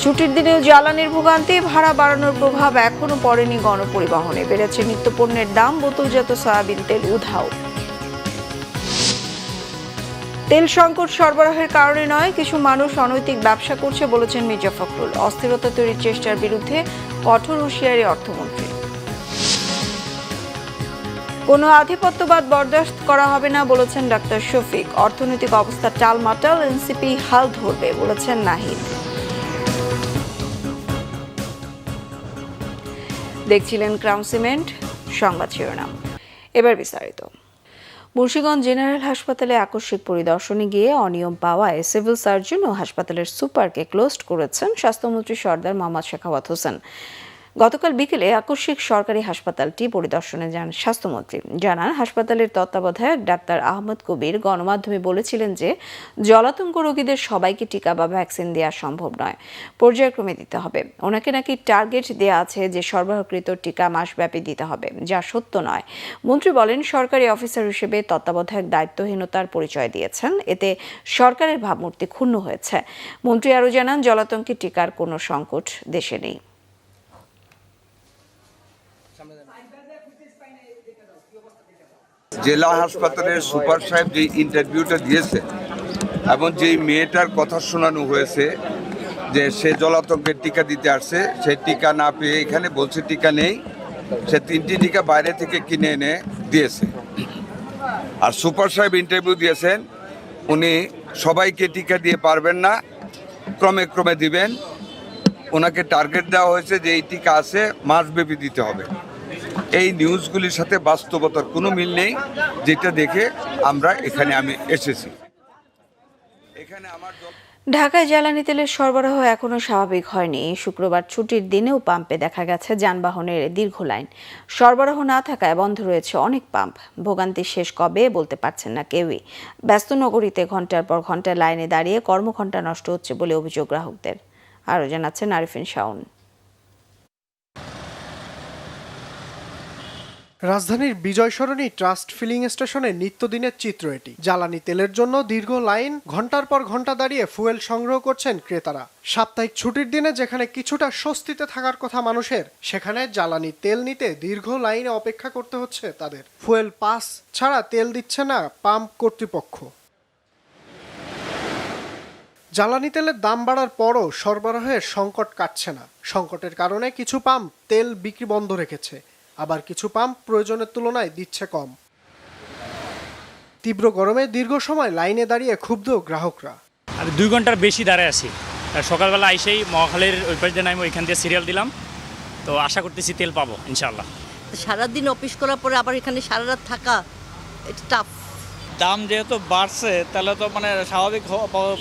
ছুটির দিনে জ্বালানির ভোগান্তি, ভাড়া বাড়ানোর প্রভাব এখনো পড়েনি গণপরিবহনে। বেড়েছে নিত্যপণ্যের দাম, বোতলজাত সয়াবিন তেল উধাও। তেল সংকট সরবরাহের কারণে নয়, কিছু মানুষ অনৈতিক ব্যবসা করছে বলেছেন মির্জা ফখরুল। অস্থিরতা তৈরির চেষ্টার বিরুদ্ধে কঠোর হুঁশিয়ারি অর্থমন্ত্রী। কোনো আধিপত্যবাদ বরদাস্ত করা হবে না বলেছেন ডাক্তার শফিক। অর্থনৈতিক অবস্থা টালমাটাল, এনসিপি হাল ধরবে বলেছেন নাহিদ। দেখছিলেন ক্রাউন সিমেন্ট সংবাদ শিরোনাম, এবার বিস্তারিত। মুন্সিগঞ্জ জেনারেল হাসপাতালে আকস্মিক পরিদর্শনে গিয়ে অনিয়ম পাওয়ায় সিভিল সার্জন ও হাসপাতালের সুপারকে ক্লোজড করেছেন স্বাস্থ্যমন্ত্রী সর্দার মোহাম্মদ শেখাওয়াত হোসেন। গতকাল বিকেলে আকস্মিক সরকারি হাসপাতালটি পরিদর্শনে যান স্বাস্থ্যমন্ত্রী। জানান, হাসপাতালের তত্ত্বাবধায়ক ডাক্তার আহমদ কবির গণমাধ্যমে বলেছিলেন যে জলাতঙ্ক রোগীদের সবাইকে টিকা বা ভ্যাকসিন দেওয়া সম্ভব নয়, পর্যায়ক্রমে দিতে হবে। ওনাকে নাকি টার্গেট দেওয়া আছে যে সরবরাহকৃত টিকা মাসব্যাপী দিতে হবে, যা সত্য নয়। মন্ত্রী বলেন, সরকারি অফিসার হিসেবে তত্ত্বাবধায়ক দায়িত্বহীনতার পরিচয় দিয়েছেন, এতে সরকারের ভাবমূর্তি ক্ষুণ্ণ হয়েছে। মন্ত্রী আরও জানান, জলাতঙ্কে টিকার কোনো সংকট দেশে নেই। জেলা হাসপাতালের সুপার সাহেব যে ইন্টারভিউটা দিয়েছে এবং যেই মেয়েটার কথা শোনানো হয়েছে যে সে জলাতঙ্কের টিকা দিতে আসছে, সে টিকা না পেয়ে এখানে বলছে টিকা নেই, সে 3টি টিকা বাইরে থেকে কিনে এনে দিয়েছে। আর সুপার সাহেব ইন্টারভিউ দিয়েছেন, উনি সবাইকে টিকা দিয়ে পারবেন না, ক্রমে ক্রমে দিবেন। ওনাকে টার্গেট দেওয়া হয়েছে যে এই টিকা আছে, মাসব্যাপী দিতে হবে। এই নিউজগুলির সাথে বাস্তবতার কোনো মিল নেই, যেটা দেখে আমি এসেছি। ঢাকায় জ্বালানি তেলের সরবরাহ এখনো স্বাভাবিক হয়নি। শুক্রবার ছুটির দিনেও পাম্পে দেখা গেছে যানবাহনের দীর্ঘ লাইন। সরবরাহ না থাকায় বন্ধ রয়েছে অনেক পাম্প। ভোগান্তি শেষ কবে বলতে পারছেন না কেউই। ব্যস্ত নগরীতে ঘন্টার পর ঘন্টা লাইনে দাঁড়িয়ে কর্মঘণ্টা নষ্ট হচ্ছে বলে অভিযোগ গ্রাহকদের। আরও জানাচ্ছেন আরিফিন শাওন। রাজধানীর বিজয় সরণি ট্রাস্ট ফিলিং স্টেশনে নিত্যদিনের চিত্র এটি। জ্বালানি তেলের জন্য দীর্ঘ লাইন, ঘন্টার পর ঘন্টা দাঁড়িয়ে ফুয়েল সংগ্রহ করছেন ক্রেতারা। সাপ্তাহিক ছুটির দিনে যেখানে কিছুটা স্বস্তিতে থাকার কথা মানুষের, সেখানে জ্বালানি তেল নিতে দীর্ঘ লাইনে অপেক্ষা করতে হচ্ছে তাদের। ফুয়েল পাস ছাড়া তেল দিচ্ছে না পাম্প কর্তৃপক্ষ। জ্বালানি তেলের দাম বাড়ার পরও সরবরাহের সংকট কাটছে না। সংকটের কারণে কিছু পাম্প তেল বিক্রি বন্ধ রেখেছে, আবার কিছু পাম্প প্রয়োজনের তুলনায় দিচ্ছে কম। তীব্র গরমে দীর্ঘ সময় লাইনে দাঁড়িয়ে ক্ষুব্ধ গ্রাহকরা। আমি 2 ঘন্টার বেশি দাঁড়ায় আছি। সকালবেলা আইসেই মহাখালীর ওই পাশ দিয়ে নামি ওইখান দিয়ে সিরিয়াল দিলাম, তো আশা করতেছি তেল পাবো ইনশাল্লাহ। সারাদিন অফিস করার পরে আবার এখানে সারা রাত থাকা, এটা টাফ। দাম যেহেতু বাড়ছে, তাহলে তো স্বাভাবিক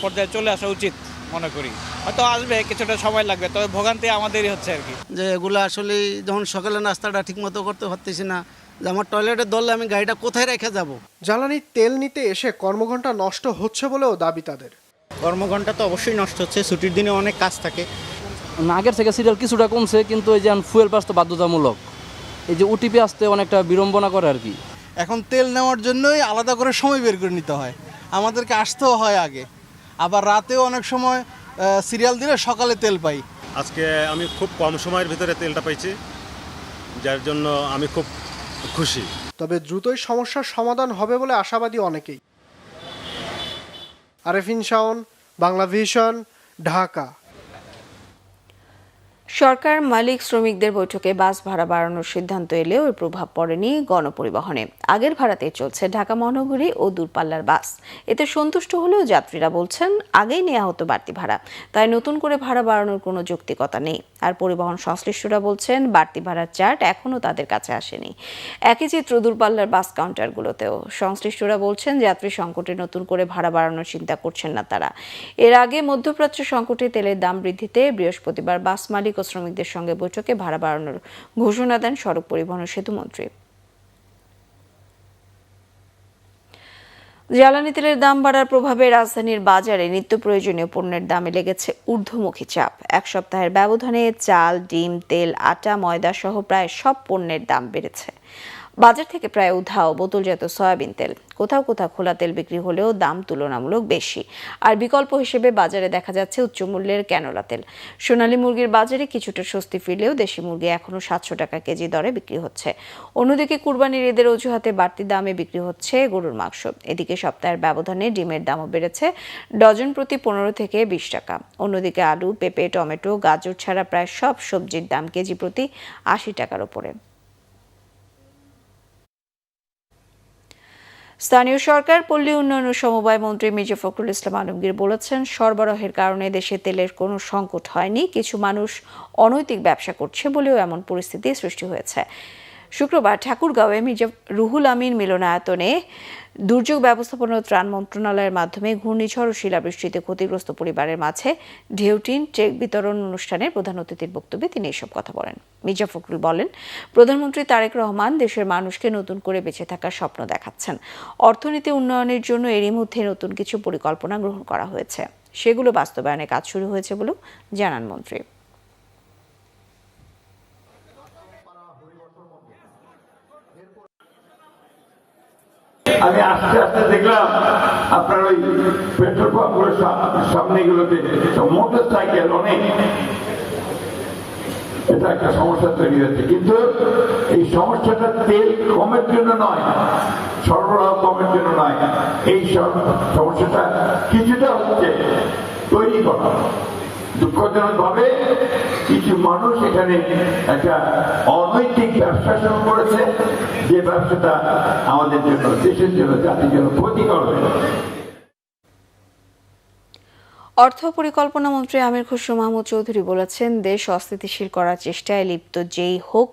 পর্যায়ে চলে আসা উচিত মনে করি। হয়তো আসবে, কিছুটা সময় লাগবে, তবে ভোগান্তি আমাদেরই হচ্ছে আর কি। যে এগুলো আসলে যখন সকালে নাস্তাটা ঠিক মতো করতে পারতেছি না, যে আমার টয়লেটে দললে আমি গাড়িটা কোথায় রেখে যাব। জ্বালানি তেল নিতে এসে কর্মঘণ্টা নষ্ট হচ্ছে বলেও দাবি তাদের। কর্মঘণ্টা তো অবশ্যই নষ্ট হচ্ছে, ছুটির দিনে অনেক কাজ থাকে। আগের থেকে সিরিয়াল কিছুটা কমছে, কিন্তু এই যে ফুয়েল পাস তো বাধ্যতামূলক, এই যে ওটিপি আসতে অনেকটা বিড়ম্বনা করে আর কি। এখন তেল নেওয়ার জন্যই আলাদা করে সময় বের করে নিতে হয়, আমাদেরকে আসতেও হয় আগে, আবার রাতেও অনেক সময় সিরিয়াল দিলে সকালে তেল পাই। আজকে আমি খুব কম সময়ের ভিতরে তেলটা পাইছি, যার জন্য আমি খুব খুশি। তবে দ্রুতই সমস্যার সমাধান হবে বলে আশাবাদী অনেকেই। আরিফিন শাওন, বাংলা ভিশন, ঢাকা। সরকার মালিক শ্রমিকদের বৈঠকে বাস ভাড়া বাড়ানোর সিদ্ধান্ত এলেও এর প্রভাব পড়েনি গণপরিবহনে। আগের ভাড়াতেই চলছে ঢাকা মহানগরী ও দূরপাল্লার বাস। এতে সন্তুষ্ট হলেও যাত্রীরা বলছেন, আগেই নেওয়া হতো বাড়তি ভাড়া, তাই নতুন করে ভাড়া বাড়ানোর কোনো যৌক্তিকতা নেই। আর পরিবহন সংশ্লিষ্টরা বলছেন, বাড়তি ভাড়ার চার্ট এখনও তাদের কাছে আসেনি। একই চিত্র দূরপাল্লার বাস কাউন্টারগুলোতেও। সংশ্লিষ্টরা বলছেন, যাত্রী সংকটে নতুন করে ভাড়া বাড়ানোর চিন্তা করছেন না তারা। এর আগে মধ্যপ্রাচ্য সংকটে তেলের দাম বৃদ্ধিতে বৃহস্পতিবার বাস মালিক ও শ্রমিকদের সঙ্গে বৈঠকে ভাড়া বাড়ানোর ঘোষণা দেন সড়ক পরিবহন ও সেতুমন্ত্রী। জ্বালানি তেলের দাম বাড়ার প্রভাবে রাজধানীর বাজারে নিত্য প্রয়োজনীয় পণ্যের দামে লেগেছে ঊর্ধ্বমুখী চাপ। এক সপ্তাহের ব্যবধানে চাল, ডিম, তেল, আটা, ময়দা সহ প্রায় সব পণ্যের দাম বেড়েছে। বাজার থেকে প্রায় উধাও বোতলজাত সয়াবিন তেল। কোথাও কোথাও খোলা তেল বিক্রি হলেও দাম তুলনামূলক বেশি। আর বিকল্প হিসেবে বাজারে দেখা যাচ্ছে উচ্চ মূল্যের ক্যানোলা তেল। সোনালী মুরগির বাজারে কিছুটা স্বস্তি ফিরলেও দেশি মুরগি এখনও 700 টাকা কেজি দরে বিক্রি হচ্ছে। অন্যদিকে কুরবানির ঈদের অজুহাতে বাড়তি দামে বিক্রি হচ্ছে গরুর মাংস। এদিকে সপ্তাহের ব্যবধানে ডিমের দামও বেড়েছে ডজন প্রতি 15 থেকে 20 টাকা। অন্যদিকে আলু, পেঁপে, টমেটো, গাজর ছাড়া প্রায় সব সবজির দাম কেজি প্রতি 80 টাকার উপরে। স্থানীয় সরকার, পল্লী উন্নয়ন ও সমবায় মন্ত্রী মির্জা ফখরুল ইসলাম আলমগীর বলেছেন, সরবরাহের কারণে দেশে তেলের কোনো সংকট হয়নি। কিছু মানুষ অনৈতিক ব্যবসা করছে বলেও এমন পরিস্থিতি সৃষ্টি হয়েছে। শুক্রবার ঠাকুরগাঁওয়ে মির্জা রুহুল আমিন মিলনায়তনে দুর্যোগ ব্যবস্থাপনা ও ত্রাণ মন্ত্রণালয়ের মাধ্যমে ঘূর্ণিঝড় ও শিলাবৃষ্টিতে ক্ষতিগ্রস্ত পরিবারের মাঝে ঢেউটিন চেক বিতরণ অনুষ্ঠানের প্রধান অতিথির বক্তব্যে তিনি এসব কথা বলেন। মির্জা ফখরুল বলেন, প্রধানমন্ত্রী তারেক রহমান দেশের মানুষকে নতুন করে বেঁচে থাকার স্বপ্ন দেখাচ্ছেন। অর্থনীতি উন্নয়নের জন্য এরই মধ্যে নতুন কিছু পরিকল্পনা গ্রহণ করা হয়েছে, সেগুলো বাস্তবায়নে কাজ শুরু হয়েছে বলেও জানান মন্ত্রী। আমি আস্তে আস্তে দেখলাম আপনার ওই পেট্রোল পাম্পগুলোর সামনে গুলোতে মোটর সাইকেল অনেক, এটা একটা সমস্যা তৈরি হচ্ছে। কিন্তু এই সমস্যাটা তেল কমের জন্য নয়, সরবরাহ কমের জন্য নয়, এই সমস্যাটা কিছুটা হচ্ছে তৈরি করা। দুঃখজনক ভাবে কিছু মানুষ এখানে একটা অনৈতিক ব্যবসা শুরু করেছে, যে ব্যবসাটা আমাদের জন্য, দেশের জন্য, জাতির জন্য ক্ষতিকর হবে। অর্থ পরিকল্পনা মন্ত্রী আমির খসরু মাহমুদ চৌধুরী বলেছেন, দেশ অস্থিতিশীল করার চেষ্টায় লিপ্ত যেই হোক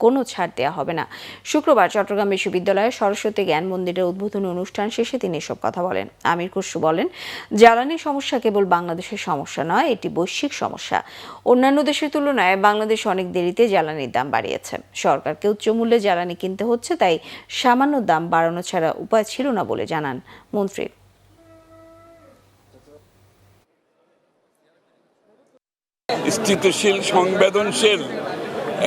কোনো ছাড় দেওয়া হবে না। শুক্রবার চট্টগ্রাম বিশ্ববিদ্যালয়ের সরস্বতী জ্ঞান মন্দিরের উদ্বোধনী অনুষ্ঠান শেষে তিনি এসব কথা বলেন। আমির খসরু বলেন, জ্বালানি সমস্যা কেবল বাংলাদেশের সমস্যা নয়, এটি বৈশ্বিক সমস্যা। অন্যান্য দেশের তুলনায় বাংলাদেশ অনেক দেরিতে জ্বালানির দাম বাড়িয়েছে। সরকারকে উচ্চ মূল্যে জ্বালানি কিনতে হচ্ছে, তাই সামান্য দাম বাড়ানো ছাড়া উপায় ছিল না বলে জানান মন্ত্রী। স্থিতিশীল, সংবেদনশীল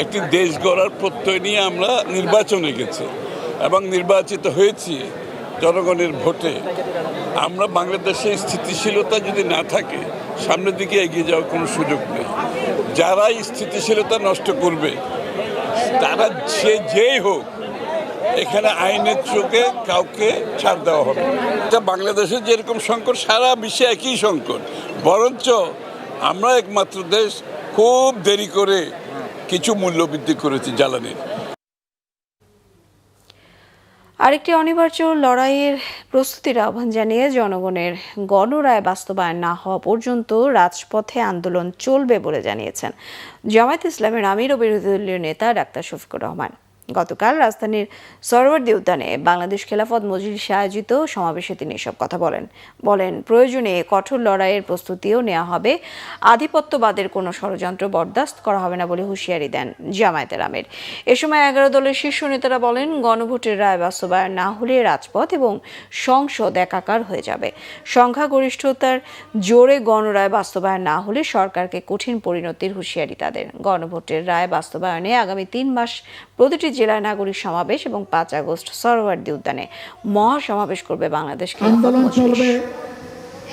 একটি দেশ গড়ার প্রত্যয় নিয়ে আমরা নির্বাচনে গেছি এবং নির্বাচিত হয়েছি জনগণের ভোটে। আমরা বাংলাদেশে স্থিতিশীলতা যদি না থাকে, সামনের দিকে এগিয়ে যাওয়ার কোনো সুযোগ নেই। যারা স্থিতিশীলতা নষ্ট করবে তারা যেই হোক, এখানে আইনের চোখে কাউকে ছাড় দেওয়া হবে। এটা বাংলাদেশের যেরকম সংকট, সারা বিশ্বে একই সংকট। বরঞ্চ আমরা একমাত্র দেশ খুব দেরি করে কিছু মূল্য বৃদ্ধি করেছি জ্বালানির। আরেকটি অনিবার্য লড়াইয়ের প্রস্তুতির আহ্বান জানিয়ে জনগণের গণরায় বাস্তবায়ন না হওয়া পর্যন্ত রাজপথে আন্দোলন চলবে বলে জানিয়েছেন জামায়াতে ইসলামের আমির ও বিরোধী দলীয় নেতা ডাক্তার শফিকুর রহমান। গতকাল রাজধানীর সরোয়ার্দী উদ্যানে বাংলাদেশ খেলাফত মজলিসে আয়োজিত সমাবেশে তিনি এসব কথা বলেন প্রয়োজনে কঠোর লড়াইয়ের প্রস্তুতিও নেওয়া হবে, আধিপত্যবাদের কোনো ষড়যন্ত্র বরদাস্ত করা হবে না বলে হুঁশিয়ারি দেন জামায়াতের আমির। এ সময় 11 দলের শীর্ষ নেতারা বলেন, গণভোটের রায় বাস্তবায়ন না হলে রাজপথ এবং সংসদ একাকার হয়ে যাবে। সংখ্যাগরিষ্ঠতার জোরে গণরায় বাস্তবায়ন না হলে সরকারকে কঠিন পরিণতির হুঁশিয়ারি তাদের। গণভোটের রায় বাস্তবায়নে আগামী 3 মাস প্রতিটি জেলায় নাগরিক সমাবেশ এবং 5 আগস্ট সরোয়ার্দী উদ্যানে মহাসমাবেশ করবে বাংলাদেশ। আন্দোলন চলবে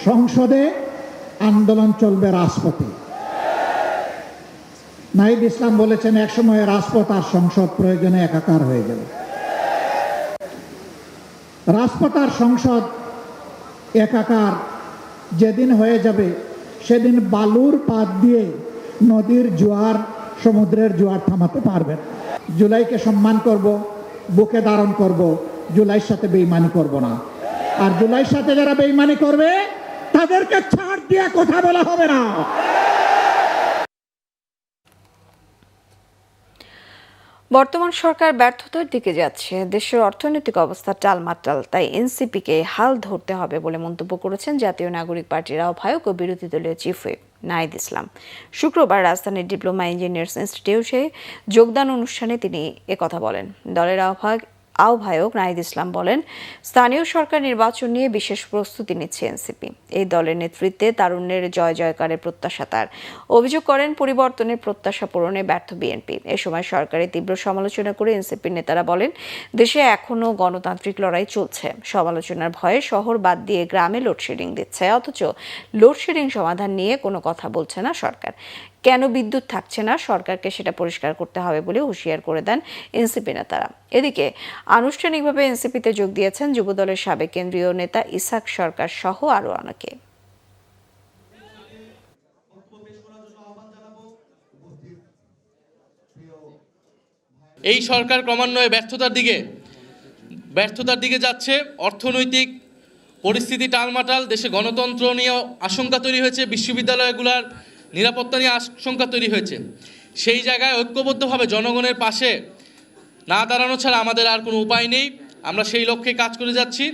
সংসদে, আন্দোলন চলবে রাজপথে। নাহিদ ইসলাম বলেছেন, একসময় রাজপথ আর সংসদ প্রয়োজনে একাকার হয়ে যাবে। রাজপথ আর সংসদ একাকার যেদিন হয়ে যাবে, সেদিন বালুর পাত দিয়ে নদীর জোয়ার, সমুদ্রের জোয়ার থামাতে পারবেন। জুলাইকে সম্মান করব, বুকে ধারণ করব, জুলাইয়ের সাথে বেইমানি করব না। আর জুলাইয়ের সাথে যারা বেইমানি করবে তাদেরকে ছাড় দিয়ে কথা বলা হবে না। বর্তমান সরকার ব্যর্থতার দিকে যাচ্ছে, দেশের অর্থনৈতিক অবস্থা টালমাটাল, তাই এনসিপিকে হাল ধরতে হবে বলে মন্তব্য করেছেন জাতীয় নাগরিক পার্টির আহ্বায়ক ও বিরোধী দলীয় চিফ হুইপ নাহিদ ইসলাম। শুক্রবার রাজধানীর ডিপ্লোমা ইঞ্জিনিয়ার্স ইনস্টিটিউটে যোগদান অনুষ্ঠানে তিনি একথা বলেন। দলের আহ্বায়ক আহ্বায়ক নাহিদ ইসলাম বলেন, স্থানীয় সরকার নির্বাচন নিয়ে বিশেষ প্রস্তুতি নিচ্ছে এনসিপি। এই দলের নেতৃত্বে তারুণ্যের জয় জয়কারের প্রত্যাশা তার। অভিযোগ করেন, পরিবর্তনের প্রত্যাশা পূরণে ব্যর্থ বিএনপি। এ সময় সরকারের তীব্র সমালোচনা করে এনসিপির নেতারা বলেন, দেশে এখনও গণতান্ত্রিক লড়াই চলছে। সমালোচনার ভয়ে শহর বাদ দিয়ে গ্রামে লোডশেডিং দিচ্ছে, অথচ লোডশেডিং সমাধান নিয়ে কোনো কথা বলছে না সরকার। কেন বিদ্যুৎ থাকছে না, সরকারকে সেটা পরিষ্কার করতে হবে বলে হুঁশিয়ার করে দেন এনসিপি নেতারা। এদিকে আনুষ্ঠানিকভাবে এনসিপিতে যোগ দিয়েছেন যুবদলের সাবেক কেন্দ্রীয় নেতা ইসাক সরকার সহ আরও অনেকে। এই সরকার ক্রমান্বয়ে ব্যর্থতার দিকে যাচ্ছে। অর্থনৈতিক পরিস্থিতি টালমাটাল, দেশে গণতন্ত্র নিয়ে আশঙ্কা তৈরি হয়েছে, বিশ্ববিদ্যালয়গুলোর নিরাপত্তা নিয়ে আশঙ্কা তৈরি হয়েছে। সেই জায়গায় ঐক্যবদ্ধভাবে জনগণের পাশে না দাঁড়ানো ছাড়া আমাদের আর কোনো উপায় নেই। আমরা সেই লক্ষ্যে কাজ করে যাচ্ছি।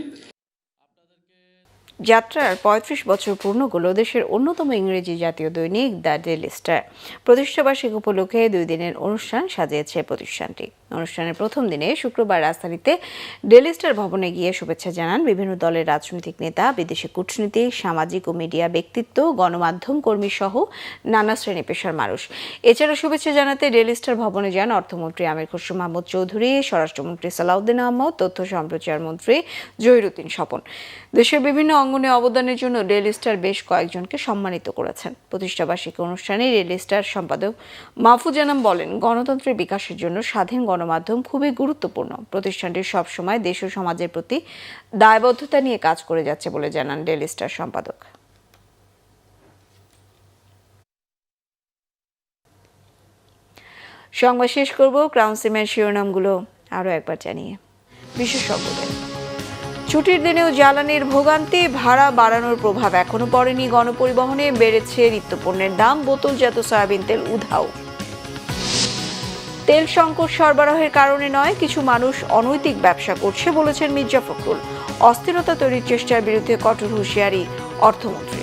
যাত্রার ৩৫ বছর পূর্ণ হলো দেশের অন্যতম ইংরেজি জাতীয় দৈনিক দ্য ডেইলি স্টার। প্রতিষ্ঠাবার্ষিকী উপলক্ষে 2 দিনের অনুষ্ঠান সাজিয়েছে প্রতিষ্ঠানটি। অনুষ্ঠানের প্রথম দিনে শুক্রবার রাজধানীতে ডেইলি স্টার ভবনে গিয়ে শুভেচ্ছা জানান বিভিন্ন দলের রাজনৈতিক নেতা, বিদেশি কূটনীতিক, সামাজিক ও মিডিয়া ব্যক্তিত্ব, গণমাধ্যম কর্মী সহ নানা শ্রেণী পেশার মানুষ। এছাড়া শুভেচ্ছা জানাতে ডেইলি স্টার ভবনে যান অর্থমন্ত্রী আমির খসরু মাহমুদ চৌধুরী, স্বরাষ্ট্রমন্ত্রী সালাউদ্দিন আহমদ, তথ্য সম্প্রচার মন্ত্রী জহিরুদ্দিন স্বপন। দেশের বিভিন্ন অঙ্গনে অবদানের জন্য ডেইলি স্টার বেশ কয়েকজনকে সম্মানিত করেছেন। প্রতিষ্ঠাবার্ষিকী অনুষ্ঠানে ডেইলি স্টার সম্পাদক মাহফুজ আনাম বলেন, গণতন্ত্রের বিকাশের জন্য স্বাধীন গণমাধ্যম খুবই গুরুত্বপূর্ণ। প্রতিষ্ঠানটি সবসময় দেশ ও সমাজের প্রতি দায়বদ্ধতা নিয়ে কাজ করে যাচ্ছে বলে জানান ডেইলি স্টার সম্পাদক। সংবাদ শেষ করব ক্রাউন সিমেন্ট শিরোনামগুলো আরও একবার জানিয়ে। বিশেষজ্ঞদের ছুটির দিনেও জ্বালানির ভোগান্তি, ভাড়া বাড়ানোর প্রভাব এখনো পড়েনি গণপরিবহনে, বেড়েছে নিত্যপণ্যের দাম, বোতলজাত সয়াবিন তেল উধাও। তেল সংকট সরবরাহের কারণে নয়, কিছু মানুষ অনৈতিক ব্যবসা করছে বলেছেন মির্জা ফখরুল। অস্থিরতা তৈরির চেষ্টার বিরুদ্ধে কঠোর হুঁশিয়ারি অর্থমন্ত্রী।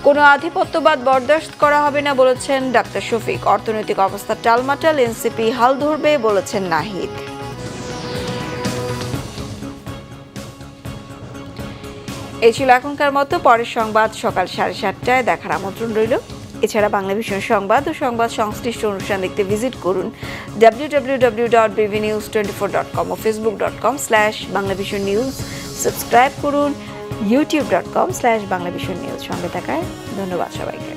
কোনো আধিপত্যবাদ বরদাস্ত করা হবে না বলেছেন ডাক্তার শফিক। অর্থনৈতিক অবস্থা টালমাটাল, এনসিপি হাল ধরবে বলেছেন নাহিদ। এই ছিল এখনকার মতো। পরের সংবাদ সকাল 7:30টায় দেখার আমন্ত্রণ রইল। এছাড়া বাংলা ভিশন সংবাদ ও সংবাদ সংশ্লিষ্ট অনুষ্ঠান দেখতে ভিজিট করুন www.bvnews24.com ও facebook.com/banglavisionnews। সাবস্ক্রাইব করুন youtube.com/banglavisionnews। সঙ্গে থাকায় ধন্যবাদ সবাইকে।